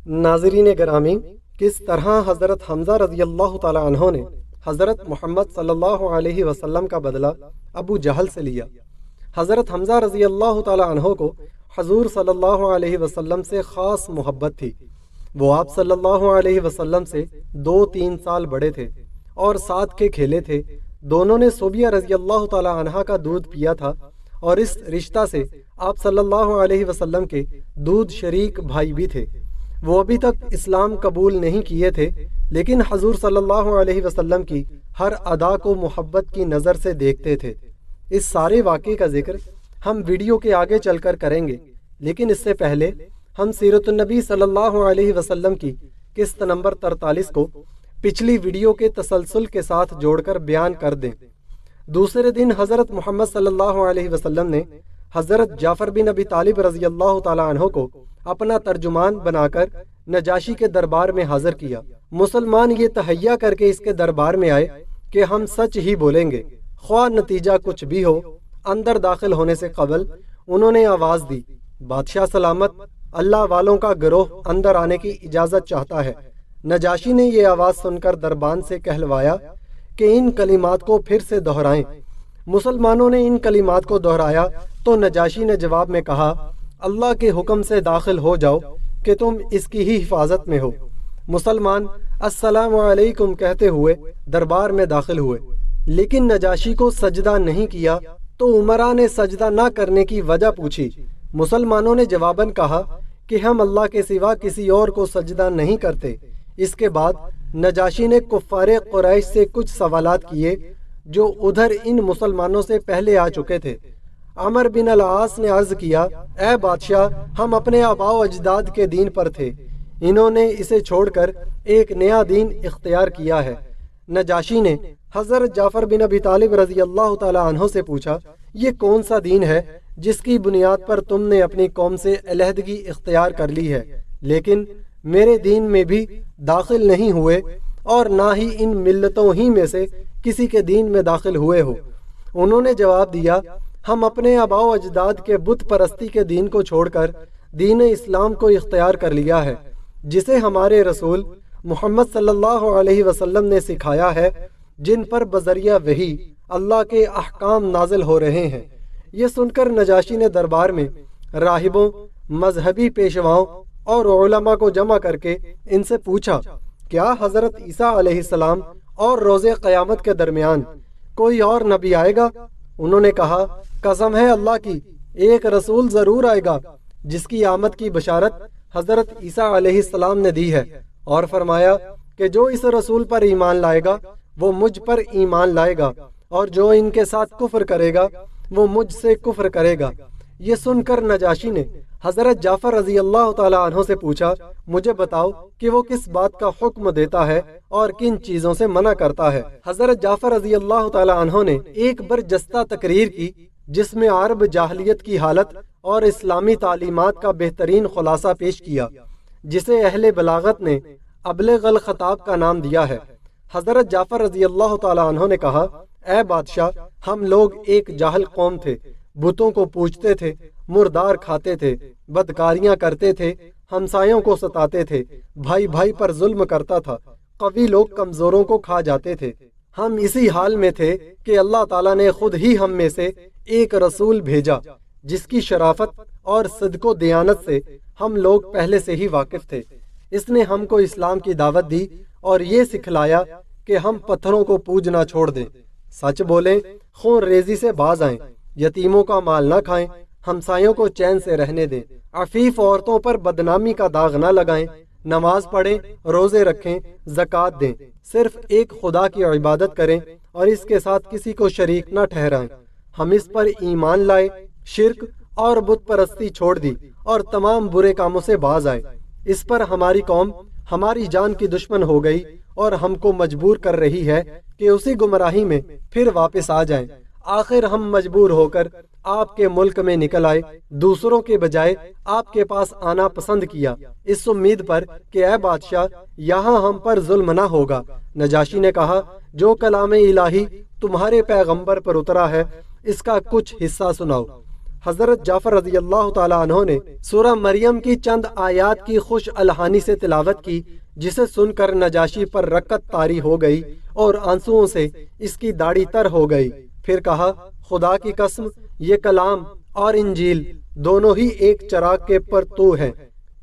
ناظرین گرامی، کس طرح حضرت حمزہ رضی اللہ تعالی عنہ نے حضرت محمد صلی اللہ علیہ وسلم کا بدلہ ابو جہل سے لیا۔ حضرت حمزہ رضی اللہ تعالی عنہ کو حضور صلی اللہ علیہ وسلم سے خاص محبت تھی۔ وہ آپ صلی اللہ علیہ وسلم سے 2-3 سال بڑے تھے اور ساتھ کے کھیلے تھے۔ دونوں نے صوبیہ رضی اللہ تعالی عنہ کا دودھ پیا تھا اور اس رشتہ سے آپ صلی اللہ علیہ وسلم کے دودھ شریک بھائی بھی تھے۔ وہ ابھی تک اسلام قبول نہیں کیے تھے، لیکن حضور صلی اللہ علیہ وسلم کی ہر ادا کو محبت کی نظر سے دیکھتے تھے۔ اس سارے واقعے کا ذکر ہم ویڈیو کے آگے چل کر کریں گے، لیکن اس سے پہلے ہم سیرت النبی صلی اللہ علیہ وسلم کی قسط نمبر 43 کو پچھلی ویڈیو کے تسلسل کے ساتھ جوڑ کر بیان کر دیں۔ دوسرے دن حضرت محمد صلی اللہ علیہ وسلم نے حضرت جعفر بن ابی طالب رضی اللہ تعالی عنہ کو اپنا ترجمان بنا کر نجاشی کے دربار میں حاضر کیا۔ مسلمان یہ تہیہ کر کے اس کے دربار میں آئے کہ ہم سچ ہی بولیں گے، خواہ نتیجہ کچھ بھی ہو۔ اندر داخل ہونے سے قبل انہوں نے آواز دی، بادشاہ سلامت، اللہ والوں کا گروہ اندر آنے کی اجازت چاہتا ہے۔ نجاشی نے یہ آواز سن کر دربان سے کہلوایا کہ ان کلمات کو پھر سے دہرائیں۔ مسلمانوں نے ان کلمات کو دہرایا تو نجاشی نے جواب میں کہا، اللہ کے حکم سے داخل ہو جاؤ کہ تم اس کی ہی حفاظت میں ہو۔ مسلمان السلام علیکم کہتے ہوئے دربار میں داخل ہوئے، لیکن نجاشی کو سجدہ نہیں کیا تو امراء نے سجدہ نہ کرنے کی وجہ پوچھی۔ مسلمانوں نے جواباً کہا کہ ہم اللہ کے سوا کسی اور کو سجدہ نہیں کرتے۔ اس کے بعد نجاشی نے کفار قریش سے کچھ سوالات کیے جو ادھر ان مسلمانوں سے پہلے آ چکے تھے۔ عمر بن العاص نے عرض کیا، اے بادشاہ، ہم اپنے آباء و اجداد کے دین پر تھے، انہوں نے اسے چھوڑ کر ایک نیا دین اختیار کیا ہے۔ نجاشی نے حضرت جعفر بن ابی طالب رضی اللہ تعالی عنہ سے پوچھا، یہ کون سا دین ہے جس کی بنیاد پر تم نے اپنی قوم سے علیحدگی اختیار کر لی ہے، لیکن میرے دین میں بھی داخل نہیں ہوئے اور نہ ہی ان ملتوں ہی میں سے کسی کے دین میں داخل ہوئے ہو؟ انہوں نے جواب دیا، ہم اپنے آباء و اجداد کے بت پرستی کے دین کو چھوڑ کر دین اسلام کو اختیار کر لیا ہے، جسے ہمارے رسول محمد صلی اللہ علیہ وسلم نے سکھایا ہے، جن پر بذریعہ وحی اللہ کے احکام نازل ہو رہے ہیں۔ یہ سن کر نجاشی نے دربار میں راہبوں، مذہبی پیشواؤں اور علماء کو جمع کر کے ان سے پوچھا، کیا حضرت عیسیٰ علیہ السلام اور روز قیامت کے درمیان کوئی اور نبی آئے گا؟ انہوں نے کہا، قسم ہے اللہ کی، ایک رسول ضرور آئے گا جس کی آمد کی بشارت حضرت عیسیٰ علیہ السلام نے دی ہے، اور فرمایا کہ جو اس رسول پر ایمان لائے گا وہ مجھ پر ایمان لائے گا، اور جو ان کے ساتھ کفر کرے گا وہ مجھ سے کفر کرے گا۔ یہ سن کر نجاشی نے حضرت جعفر رضی اللہ تعالی عنہ سے پوچھا، مجھے بتاؤ کہ وہ کس بات کا حکم دیتا ہے اور کن چیزوں سے منع کرتا ہے۔ حضرت جعفر رضی اللہ تعالی عنہ نے ایک برجستہ تقریر کی جس میں عرب جاہلیت کی حالت اور اسلامی تعلیمات کا بہترین خلاصہ پیش کیا، جسے اہل بلاغت نے ابلغ الخطاب کا نام دیا ہے۔ حضرت جعفر رضی اللہ تعالی عنہ نے کہا، اے بادشاہ، ہم لوگ ایک جاہل قوم تھے، بتوں کو پوجتے تھے، مردار کھاتے تھے، بدکاریاں کرتے تھے، ہمسایوں کو ستاتے تھے، بھائی بھائی پر ظلم کرتا تھا، قوی لوگ کمزوروں کو کھا جاتے تھے۔ ہم اسی حال میں تھے کہ اللہ تعالیٰ نے خود ہی ہم میں سے ایک رسول بھیجا جس کی شرافت اور صدق و دیانت سے ہم لوگ پہلے سے ہی واقف تھے۔ اس نے ہم کو اسلام کی دعوت دی اور یہ سکھلایا کہ ہم پتھروں کو پوجنا چھوڑ دیں، سچ بولیں، خون ریزی سے باز آئیں، یتیموں کا مال نہ کھائیں، ہمسایوں کو چین سے رہنے دیں، عفیف عورتوں پر بدنامی کا داغ نہ لگائیں، نماز پڑھیں، روزے رکھیں، زکوٰۃ دیں، صرف ایک خدا کی عبادت کریں اور اس کے ساتھ کسی کو شریک نہ ٹھہرائیں۔ ہم اس پر ایمان لائے، شرک اور بت پرستی چھوڑ دی اور تمام برے کاموں سے باز آئے۔ اس پر ہماری قوم ہماری جان کی دشمن ہو گئی اور ہم کو مجبور کر رہی ہے کہ اسی گمراہی میں پھر واپس آ جائیں۔ آخر ہم مجبور ہو کر آپ کے ملک میں نکل آئے، دوسروں کے بجائے آپ کے پاس آنا پسند کیا، اس امید پر کہ اے بادشاہ، یہاں ہم پر ظلم نہ ہوگا۔ نجاشی نے کہا، جو کلام الہی تمہارے پیغمبر پر اترا ہے اس کا کچھ حصہ سناؤ۔ حضرت جعفر رضی اللہ تعالیٰ عنہ نے سورہ مریم کی چند آیات کی خوش الحانی سے تلاوت کی، جسے سن کر نجاشی پر رکت طاری ہو گئی اور آنسوؤں سے اس کی داڑھی تر ہو گئی۔ پھر کہا، خدا کی قسم، یہ کلام اور انجیل دونوں ہی ایک چراغ کے پرتو ہیں۔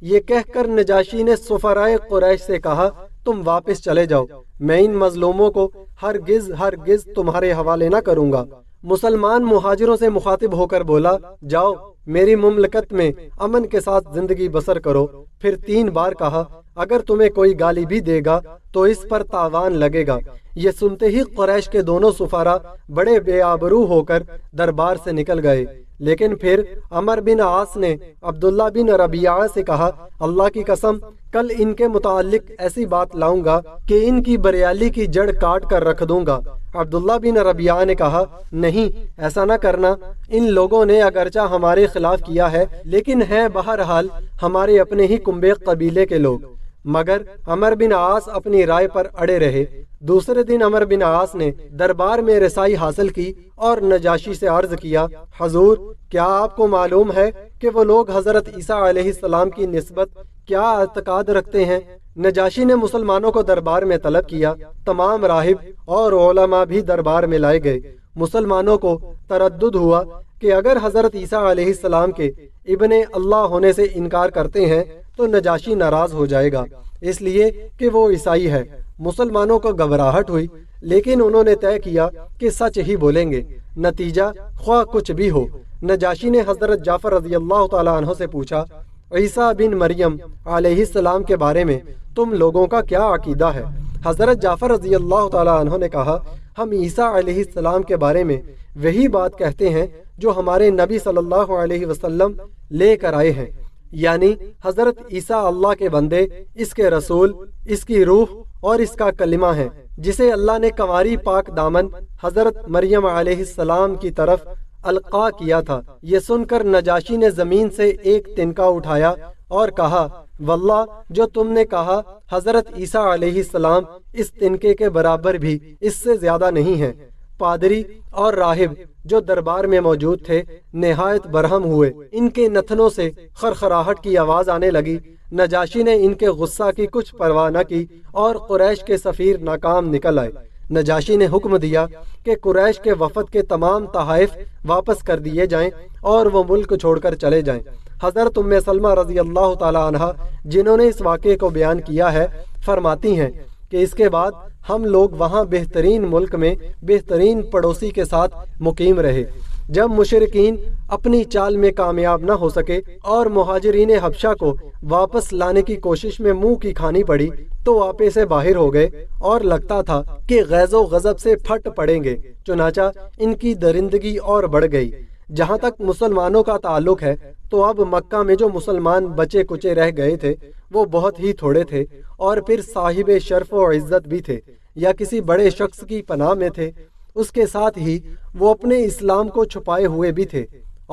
یہ کہہ کر نجاشی نے سفرائے قریش سے کہا، تم واپس چلے جاؤ، میں ان مظلوموں کو ہرگز تمہارے حوالے نہ کروں گا۔ مسلمان مہاجروں سے مخاطب ہو کر بولا، جاؤ میری مملکت میں امن کے ساتھ زندگی بسر کرو۔ پھر 3 بار کہا، اگر تمہیں کوئی گالی بھی دے گا تو اس پر تاوان لگے گا۔ یہ سنتے ہی قریش کے دونوں سفرا بڑے بے آبرو ہو کر دربار سے نکل گئے۔ لیکن پھر عمر بن عاص نے عبداللہ بن ربیعہ سے کہا، اللہ کی قسم، کل ان کے متعلق ایسی بات لاؤں گا کہ ان کی بریالی کی جڑ کاٹ کر رکھ دوں گا۔ عبداللہ بن ربیعہ نے کہا، نہیں، ایسا نہ کرنا، ان لوگوں نے اگرچہ ہمارے خلاف کیا ہے لیکن ہیں بہرحال ہمارے اپنے ہی کنبے قبیلے کے لوگ۔ مگر عمر بن عاص اپنی رائے پر اڑے رہے۔ دوسرے دن عمر بن عاص نے دربار میں رسائی حاصل کی اور نجاشی سے عرض کیا، حضور، کیا آپ کو معلوم ہے کہ وہ لوگ حضرت عیسیٰ علیہ السلام کی نسبت کیا اعتقاد رکھتے ہیں؟ نجاشی نے مسلمانوں کو دربار میں طلب کیا۔ تمام راہب اور علماء بھی دربار میں لائے گئے۔ مسلمانوں کو تردد ہوا کہ اگر حضرت عیسیٰ علیہ السلام کے ابن اللہ ہونے سے انکار کرتے ہیں تو نجاشی ناراض ہو جائے گا، اس لیے کہ وہ عیسائی ہے۔ مسلمانوں کو گھبراہٹ ہوئی، لیکن انہوں نے طے کیا کہ سچ ہی بولیں گے، نتیجہ خواہ کچھ بھی ہو۔ نجاشی نے حضرت جعفر رضی اللہ تعالیٰ عنہ سے پوچھا، عیسیٰ بن مریم علیہ السلام کے بارے میں تم لوگوں کا کیا عقیدہ ہے؟ حضرت جعفر رضی اللہ تعالیٰ عنہ نے کہا، ہم عیسیٰ علیہ السلام کے بارے میں وہی بات کہتے ہیں جو ہمارے نبی صلی اللہ علیہ وسلم لے کر آئے ہیں، یعنی حضرت عیسیٰ اللہ کے بندے، اس کے رسول، اس کی روح اور اس کا کلمہ ہے، جسے اللہ نے کنواری پاک دامن حضرت مریم علیہ السلام کی طرف القاء کیا تھا۔ یہ سن کر نجاشی نے زمین سے ایک تنکا اٹھایا اور کہا، واللہ جو تم نے کہا حضرت عیسیٰ علیہ السلام اس تنکے کے برابر بھی اس سے زیادہ نہیں ہے۔ پادری اور راہب جو دربار میں موجود تھے نہایت برہم ہوئے، ان کے نتنوں سے خرخراہٹ کی آواز آنے لگی۔ نجاشی نے ان کے غصہ کی کچھ پرواہ نہ کی اور قریش کے سفیر ناکام نکل آئے۔ نجاشی نے حکم دیا کہ قریش کے وفد کے تمام تحائف واپس کر دیے جائیں اور وہ ملک چھوڑ کر چلے جائیں۔ حضرت ام سلمہ رضی اللہ تعالیٰ عنہا، جنہوں نے اس واقعے کو بیان کیا ہے، فرماتی ہیں کہ اس کے بعد ہم لوگ وہاں بہترین ملک میں بہترین پڑوسی کے ساتھ مقیم رہے۔ جب مشرکین اپنی چال میں کامیاب نہ ہو سکے اور مہاجرین حبشہ کو واپس لانے کی کوشش میں منہ کی کھانی پڑی تو آپے سے باہر ہو گئے اور لگتا تھا کہ غیظ و غضب سے پھٹ پڑیں گے، چنانچہ ان کی درندگی اور بڑھ گئی۔ جہاں تک مسلمانوں کا تعلق ہے تو اب مکہ میں جو مسلمان بچے کچے رہ گئے تھے وہ بہت ہی تھوڑے تھے، اور پھر صاحب شرف و عزت بھی تھے یا کسی بڑے شخص کی پناہ میں تھے۔ اس کے ساتھ ہی وہ اپنے اسلام کو چھپائے ہوئے بھی تھے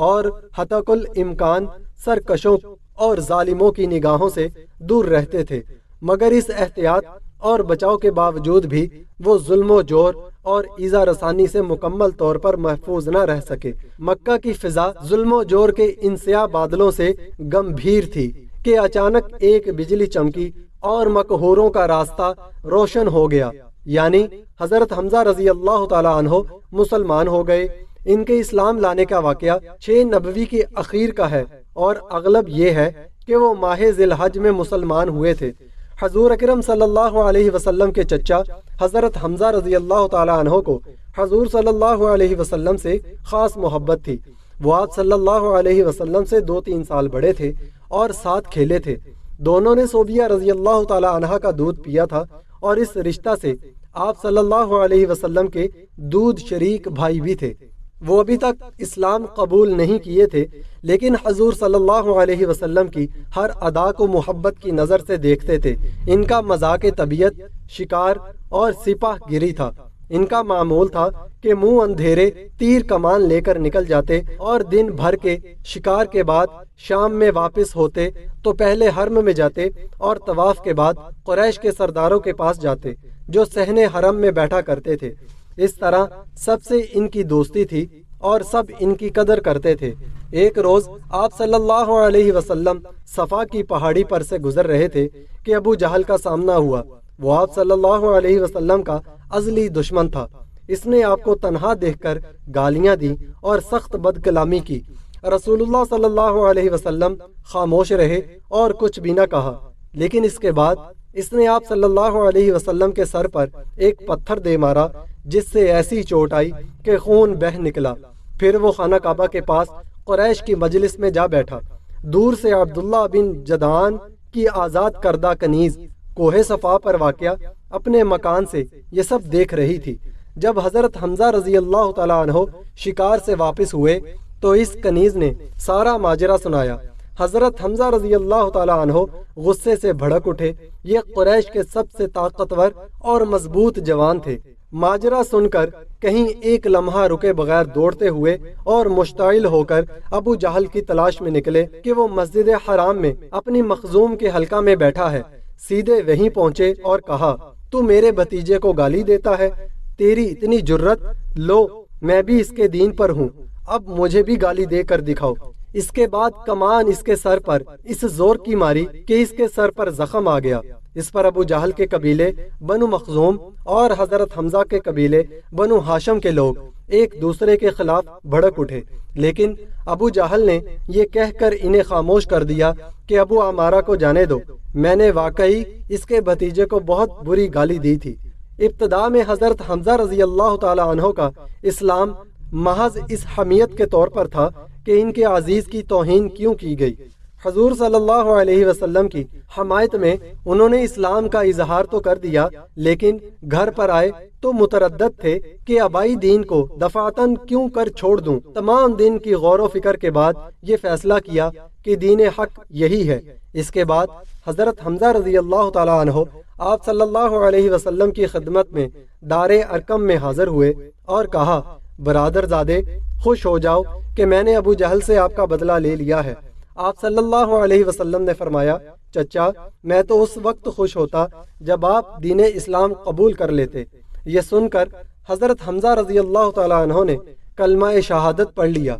اور حتق الامکان سرکشوں اور ظالموں کی نگاہوں سے دور رہتے تھے، مگر اس احتیاط اور بچاؤ کے باوجود بھی وہ ظلم و جور اور ایذا رسانی سے مکمل طور پر محفوظ نہ رہ سکے۔ مکہ کی فضا ظلم و جور کے ان سیاہ بادلوں سے گمبھیر تھی کہ اچانک ایک بجلی چمکی اور مقہوروں کا راستہ روشن ہو گیا، یعنی حضرت حمزہ رضی اللہ تعالیٰ عنہ مسلمان ہو گئے۔ ان کے اسلام لانے کا واقعہ 6 نبوی کے اخیر کا ہے، اور اغلب یہ ہے کہ وہ ماہ ذی الحج میں مسلمان ہوئے تھے۔ حضور اکرم صلی اللہ علیہ وسلم کے چچا حضرت حمزہ رضی اللہ تعالیٰ عنہ کو حضور صلی اللہ علیہ وسلم سے خاص محبت تھی۔ وہ آپ صلی اللہ علیہ وسلم سے 2-3 سال بڑے تھے اور ساتھ کھیلے تھے۔ دونوں نے صوبیہ رضی اللہ تعالیٰ عنہ کا دودھ پیا تھا، اور اس رشتہ سے آپ صلی اللہ علیہ وسلم کے دودھ شریک بھائی بھی تھے۔ وہ ابھی تک اسلام قبول نہیں کیے تھے، لیکن حضور صلی اللہ علیہ وسلم کی ہر ادا کو محبت کی نظر سے دیکھتے تھے۔ ان کا مذاق طبیعت شکار اور سپاہ گیری تھا۔ ان کا معمول تھا کہ منہ اندھیرے تیر کمان لے کر نکل جاتے اور دن بھر کے شکار کے بعد شام میں واپس ہوتے تو پہلے حرم میں جاتے اور طواف کے بعد قریش کے سرداروں کے پاس جاتے جو صحن حرم میں بیٹھا کرتے تھے۔ اس طرح سب سے ان کی دوستی تھی اور سب ان کی قدر کرتے تھے۔ ایک روز آپ صلی اللہ علیہ وسلم صفا کی پہاڑی پر سے گزر رہے تھے کہ ابو جہل کا سامنا ہوا۔ وہ آپ صلی اللہ علیہ وسلم کا ازلی دشمن تھا۔ اس نے آپ کو تنہا دیکھ کر گالیاں دی اور سخت بد کلامی کی۔ رسول اللہ صلی اللہ علیہ وسلم خاموش رہے اور کچھ بھی نہ کہا، لیکن اس کے بعد اس نے آپ صلی اللہ علیہ وسلم کے سر پر ایک پتھر دے مارا جس سے ایسی چوٹ آئی کہ خون بہہ نکلا۔ پھر وہ خانہ کعبہ کے پاس قریش کی مجلس میں جا بیٹھا۔ دور سے عبداللہ بن جدعان کی آزاد کردہ کنیز کوہ صفا پر واقع اپنے مکان سے یہ سب دیکھ رہی تھی۔ جب حضرت حمزہ رضی اللہ تعالیٰ عنہ شکار سے واپس ہوئے تو اس کنیز نے سارا ماجرا سنایا۔ حضرت حمزہ رضی اللہ تعالیٰ عنہ غصے سے بھڑک اٹھے۔ یہ قریش کے سب سے طاقتور اور مضبوط جوان تھے۔ ماجرا سن کر کہیں ایک لمحہ رکے بغیر دوڑتے ہوئے اور مشتعل ہو کر ابو جہل کی تلاش میں نکلے کہ وہ مسجد حرام میں اپنی مخزوم کے حلقہ میں بیٹھا ہے۔ سیدھے وہیں پہنچے اور کہا، تو میرے بھتیجے کو گالی دیتا ہے؟ تیری اتنی جرت، لو میں بھی اس کے دین پر ہوں، اب مجھے بھی گالی دے کر دکھاؤ۔ اس کے بعد کمان اس کے سر پر اس زور کی ماری کہ اس کے سر پر زخم آ گیا۔ اس پر ابو جہل کے قبیلے بنو مخزوم اور حضرت حمزہ کے قبیلے بنو ہاشم کے لوگ ایک دوسرے کے خلاف بھڑک اٹھے، لیکن ابو جہل نے یہ کہہ کر انہیں خاموش کر دیا کہ ابو عمارہ کو جانے دو، میں نے واقعی اس کے بھتیجے کو بہت بری گالی دی تھی۔ ابتدا میں حضرت حمزہ رضی اللہ تعالی عنہ کا اسلام محض اس حمیت کے طور پر تھا کہ ان کے عزیز کی توہین کیوں کی گئی۔ حضور صلی اللہ علیہ وسلم کی حمایت میں انہوں نے اسلام کا اظہار تو کر دیا، لیکن گھر پر آئے تو متردد تھے کہ آبائی دین کو دفعتاً کیوں کر چھوڑ دوں۔ تمام دن کی غور و فکر کے بعد یہ فیصلہ کیا کہ دین حق یہی ہے۔ اس کے بعد حضرت حمزہ رضی اللہ تعالیٰ عنہ آپ صلی اللہ علیہ وسلم کی خدمت میں دار ارقم میں حاضر ہوئے اور کہا، برادر زادے خوش ہو جاؤ کہ میں نے ابو جہل سے آپ کا بدلہ لے لیا ہے۔ آپ صلی اللہ علیہ وسلم نے فرمایا، چچا میں تو اس وقت خوش ہوتا جب آپ دین اسلام قبول کر لیتے۔ یہ سن کر حضرت حمزہ رضی اللہ تعالیٰ عنہ نے کلمہ شہادت پڑھ لیا۔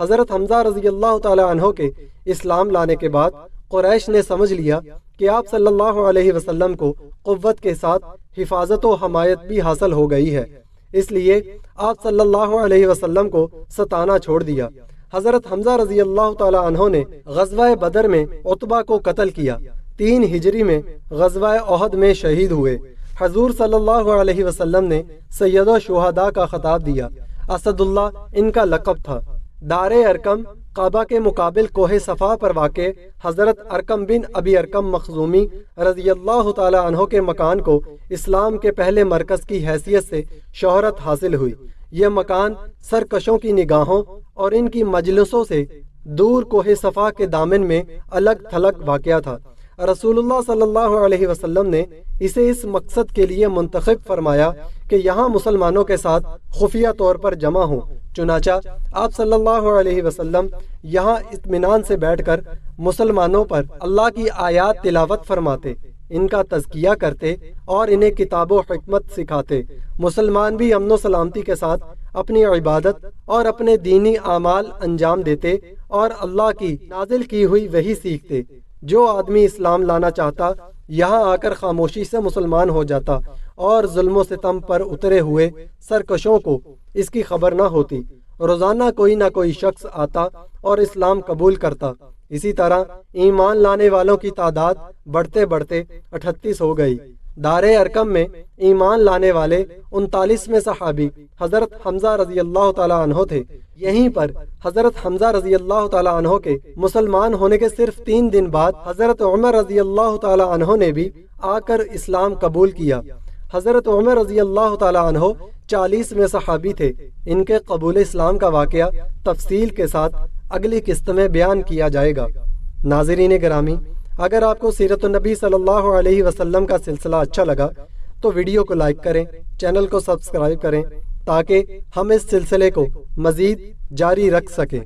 حضرت حمزہ رضی اللہ تعالیٰ عنہ کے اسلام لانے کے بعد قریش نے سمجھ لیا کہ آپ صلی اللہ علیہ وسلم کو قوت کے ساتھ حفاظت و حمایت بھی حاصل ہو گئی ہے، اس لیے آپ صلی اللہ علیہ وسلم کو ستانا چھوڑ دیا۔ حضرت حمزہ رضی اللہ تعالیٰ عنہ نے غزوہ بدر میں عتبہ کو قتل کیا۔ 3 ہجری میں غزوہ احد میں شہید ہوئے۔ حضور صلی اللہ علیہ وسلم نے سید الشہداء کا خطاب دیا۔ اسد اللہ ان کا لقب تھا۔ دار ارقم کعبہ کے مقابل کوہ صفا پر واقع حضرت ارقم بن ابی ارقم مخزومی رضی اللہ تعالی عنہ کے مکان کو اسلام کے پہلے مرکز کی حیثیت سے شہرت حاصل ہوئی۔ یہ مکان سرکشوں کی نگاہوں اور ان کی مجلسوں سے دور کوہ صفا کے دامن میں الگ تھلگ واقع تھا۔ رسول اللہ صلی اللہ علیہ وسلم نے اسے اس مقصد کے لیے منتخب فرمایا کہ یہاں مسلمانوں کے ساتھ خفیہ طور پر جمع ہوں۔ چنانچہ آپ صلی اللہ علیہ وسلم یہاں اطمینان سے بیٹھ کر مسلمانوں پر اللہ کی آیات تلاوت فرماتے، ان کا تزکیہ کرتے اور انہیں کتاب و حکمت سکھاتے۔ مسلمان بھی امن و سلامتی کے ساتھ اپنی عبادت اور اپنے دینی اعمال انجام دیتے اور اللہ کی نازل کی ہوئی وحی سیکھتے۔ جو آدمی اسلام لانا چاہتا یہاں آ کر خاموشی سے مسلمان ہو جاتا اور ظلم و ستم پر اترے ہوئے سرکشوں کو اس کی خبر نہ ہوتی۔ روزانہ کوئی نہ کوئی شخص آتا اور اسلام قبول کرتا۔ اسی طرح ایمان لانے والوں کی تعداد بڑھتے بڑھتے 38 ہو گئی۔ دار ارقم میں ایمان لانے والے 39ویں صحابی حضرت حمزہ رضی اللہ تعالیٰ عنہ تھے۔ یہیں پر حضرت حمزہ رضی اللہ تعالیٰ عنہ کے مسلمان ہونے کے صرف 3 دن بعد حضرت عمر رضی اللہ تعالیٰ عنہ نے بھی آ کر اسلام قبول کیا۔ حضرت عمر رضی اللہ تعالیٰ عنہ 40ویں صحابی تھے۔ ان کے قبول اسلام کا واقعہ تفصیل کے ساتھ اگلی قسط میں بیان کیا جائے گا۔ ناظرین گرامی، اگر آپ کو سیرت النبی صلی اللہ علیہ وسلم کا سلسلہ اچھا لگا تو ویڈیو کو لائک کریں، چینل کو سبسکرائب کریں تاکہ ہم اس سلسلے کو مزید جاری رکھ سکیں۔